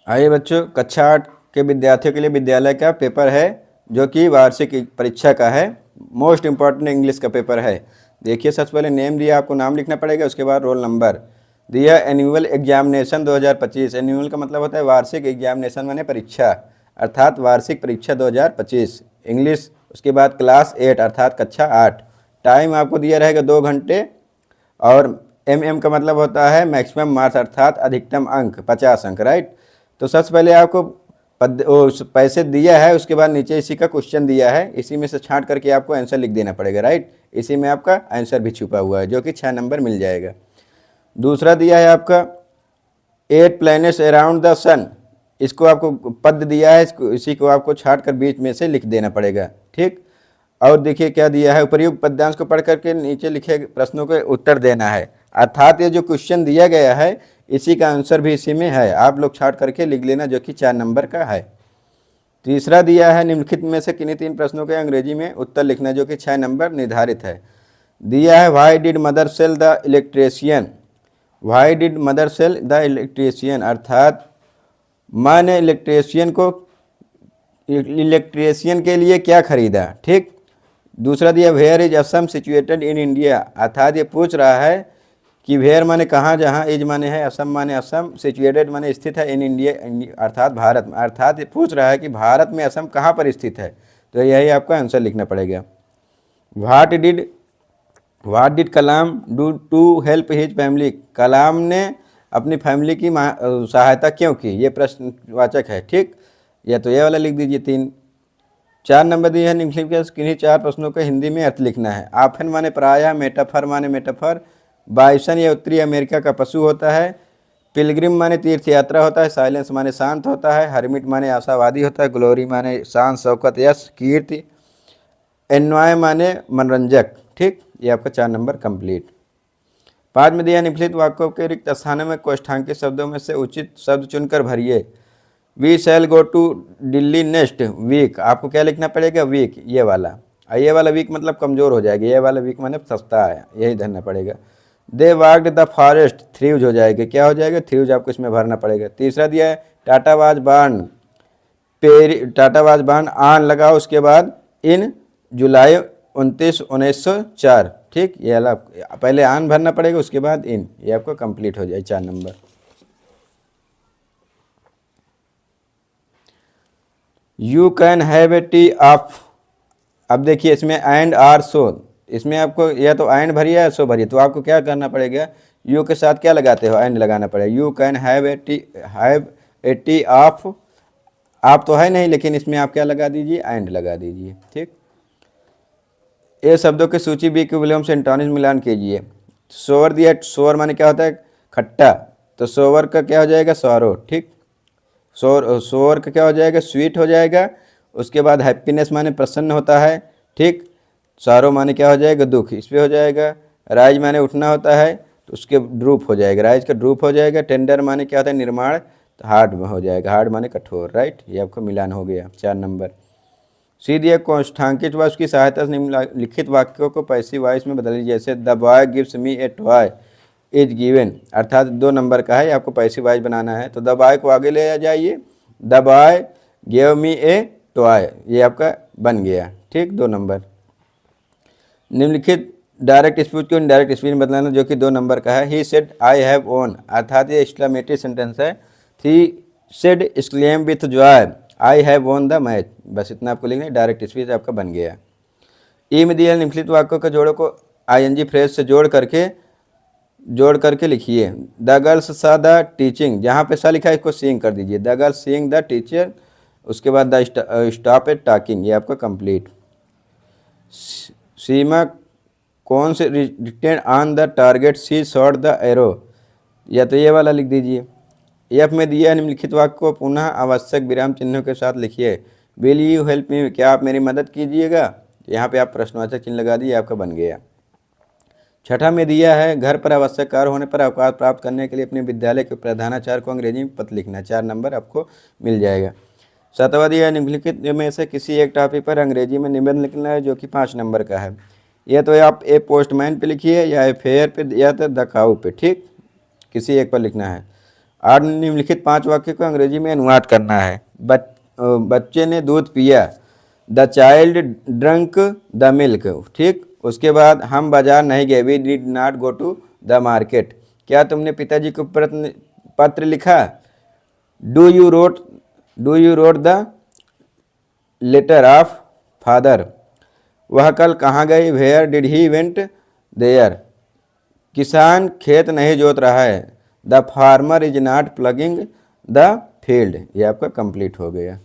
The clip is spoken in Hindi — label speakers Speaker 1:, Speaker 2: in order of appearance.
Speaker 1: आइए बच्चों, कक्षा 8 के विद्यार्थियों के लिए विद्यालय का पेपर है जो कि वार्षिक परीक्षा का है। मोस्ट इम्पॉर्टेंट इंग्लिश का पेपर है। देखिए, सबसे पहले नेम दिया, आपको नाम लिखना पड़ेगा, उसके बाद रोल नंबर दिया। Annual examination 2025। एनुअल का मतलब होता है वार्षिक, एग्जामिनेशन माने परीक्षा, अर्थात वार्षिक परीक्षा 2025 इंग्लिश। उसके बाद क्लास 8 अर्थात कक्षा 8। टाइम आपको दिया रहेगा 2 घंटे। और एम का मतलब होता है मैक्सिमम मार्क्स अर्थात अधिकतम अंक 50 अंक, राइट। तो सबसे पहले आपको पैसे दिया है, उसके बाद नीचे इसी का क्वेश्चन दिया है, इसी में से छांट करके आपको आंसर लिख देना पड़ेगा, राइट। इसी में आपका आंसर भी छुपा हुआ है जो कि 6 नंबर मिल जाएगा। दूसरा दिया है आपका 8 प्लैनेट्स अराउंड द सन। इसको आपको पद दिया है, इसी को आपको छाट कर बीच में से लिख देना पड़ेगा, ठीक। और देखिए क्या दिया है, उपर्युक्त पद्यांश को पढ़ करके नीचे लिखे प्रश्नों के उत्तर देना है। अर्थात ये जो क्वेश्चन दिया गया है इसी का आंसर भी इसी में है, आप लोग छाट करके लिख लेना, जो कि 4 नंबर का है। तीसरा दिया है निम्नलिखित में से किन्हीं 3 प्रश्नों के अंग्रेजी में उत्तर लिखना, जो कि 6 नंबर निर्धारित है। दिया है why did mother sell the electrician. Why did mother sell the electrician, अर्थात माँ ने इलेक्ट्रिशियन के लिए क्या खरीदा, ठीक। दूसरा दिया where is Assam situated in India, अर्थात ये पूछ रहा है कि वेयर माने कहाँ, जहाँ इज माने है असम माने असम, सिचुएटेड माने स्थित है, इन इंडिया अर्थात भारत में, अर्थात ये पूछ रहा है कि भारत में असम कहाँ पर स्थित है। तो यही आपका आंसर लिखना पड़ेगा। What did Kalam do to help his family, Kalam ने अपनी फैमिली की सहायता क्यों की, ये प्रश्नवाचक है, ठीक। या तो ये वाला लिख दीजिए 3। 4 नंबर दिए हैं, निम्नलिखित के किन्हीं 4 प्रश्नों का हिंदी में अर्थ लिखना है। आफन माने प्रायः, मेटाफर माने मेटाफर, बाइसन ये उत्तरी अमेरिका का पशु होता है, पिलग्रिम माने तीर्थ यात्रा होता है, साइलेंस माने शांत होता है, हरमिट माने आशावादी होता है, ग्लोरी माने शान शौकत यश कीर्ति, एन्जॉय माने मनोरंजक, ठीक। ये आपका 4 नंबर कंप्लीट। 5 में दिया निम्नलिखित वाक्यों के रिक्त स्थानों में कोष्ठांकित शब्दों में से उचित शब्द चुनकर भरिए। We shall go to Delhi next week, आपको क्या लिखना पड़ेगा, वीक, ये वाला। ये वाला वीक मतलब कमज़ोर हो जाएगा, ये वाला वीक मतलब सस्ता है, यही धरना पड़ेगा। दे वाक्ड द फॉरेस्ट, थ्रीव्स हो जाएगा, क्या हो जाएगा, थ्रीव्स आपको इसमें भरना पड़ेगा। तीसरा दिया है टाटा वाज बान आन लगाओ, उसके बाद इन जुलाई 29, 1904, ठीक। ये वाला पहले आन भरना पड़ेगा, उसके बाद इन, ये आपको कंप्लीट हो जाए 4 number. You can have A T of, अब देखिए इसमें एंड आर सो, इसमें आपको या तो एंड भरिए या सो भरिए, तो आपको क्या करना पड़ेगा, यू के साथ क्या लगाते हो, एंड लगाना पड़ेगा। You can have A T of, आप तो है नहीं, लेकिन इसमें आप क्या लगा दीजिए, एंड लगा दीजिए, ठीक। ये शब्दों की सूची बी के विलियम से एंटोनिम मिलान कीजिए। सोवर दिया, सोवर माने क्या होता है, खट्टा, तो सोवर का क्या हो जाएगा, सौरो, ठीक। सोवर का क्या हो जाएगा, स्वीट हो जाएगा। उसके बाद हैप्पीनेस माने प्रसन्न होता है, ठीक। सारो माने क्या हो जाएगा, दुख, इस पर हो जाएगा। राइज माने उठना होता है, तो उसके ड्रूप हो जाएगा, राइज का ड्रूप हो जाएगा। टेंडर माने क्या होता है, निर्माण, तो हार्ड में हो जाएगा, हार्ड माने कठोर, राइट। ये आपको मिलान हो गया 4 नंबर। सीधे कोष्ठांकित व उसकी सहायता से निम्नलिखित वाक्यों को पैसिव वॉइस में बदलिए। जैसे the boy gives me A toy is given, अर्थात 2 नंबर का है, आपको पैसिव वॉइस बनाना है। तो द बॉय को आगे ले जाइए, the boy give me A toy, ये आपका बन गया, ठीक, 2 नंबर। निम्नलिखित डायरेक्ट स्पीच को इनडायरेक्ट स्पीच में बदलाना, जो कि 2 नंबर का है। He said I have own, अर्थात ये एक्सक्लेमेटरी सेंटेंस है। He said exclaim with Joy I have won the match, बस इतना आपको लिखना है, डायरेक्ट स्पीच आपका बन गया। ई में दिया निम्नलिखित वाक्यों के जोड़ों को आईएनजी फ्रेज से जोड़ करके लिखिए। द गर्ल्स सा द टीचिंग, जहाँ पे सा लिखा है इसको सीइंग कर दीजिए, the girls seeing the teacher, उसके बाद द स्टॉप एट टॉकिंग, ये आपका कंप्लीट। सीमा कौन से written on the target she shot the arrow, या तो ये वाला लिख दीजिए। एफ में दिया निम्नलिखित वाक्य को पुनः आवश्यक विराम चिन्हों के साथ लिखिए। विल यू हेल्प मी, क्या आप मेरी मदद कीजिएगा, यहाँ पे आप प्रश्नवाचक चिन्ह लगा दिए, आपका बन गया। 6ठा में दिया है घर पर आवश्यक कार्य होने पर अवकाश प्राप्त करने के लिए अपने विद्यालय के प्रधानाचार्य को अंग्रेजी में पत्र लिखना, 4 नंबर आपको मिल जाएगा। 7वां दिया है निम्नलिखित में से किसी एक टॉपिक पर अंग्रेजी में निबंध लिखना है, जो कि 5 नंबर का है। यह तो आप ए पोस्टमैन पे लिखिए, या ए फेयर पे, या तो द काऊ पे, ठीक, किसी एक पर लिखना है। 8 निम्नलिखित 5 वाक्य को अंग्रेजी में अनुवाद करना है। बच्चे ने दूध पिया, the child drunk the milk. ठीक, उसके बाद हम बाजार नहीं गए, we did not go to the market. क्या तुमने पिताजी को पत्र लिखा, do you wrote the letter of father. वह कल कहाँ गई, where did he went there. किसान खेत नहीं जोत रहा है, the farmer is not plugging the field. ये आपका कंप्लीट हो गया।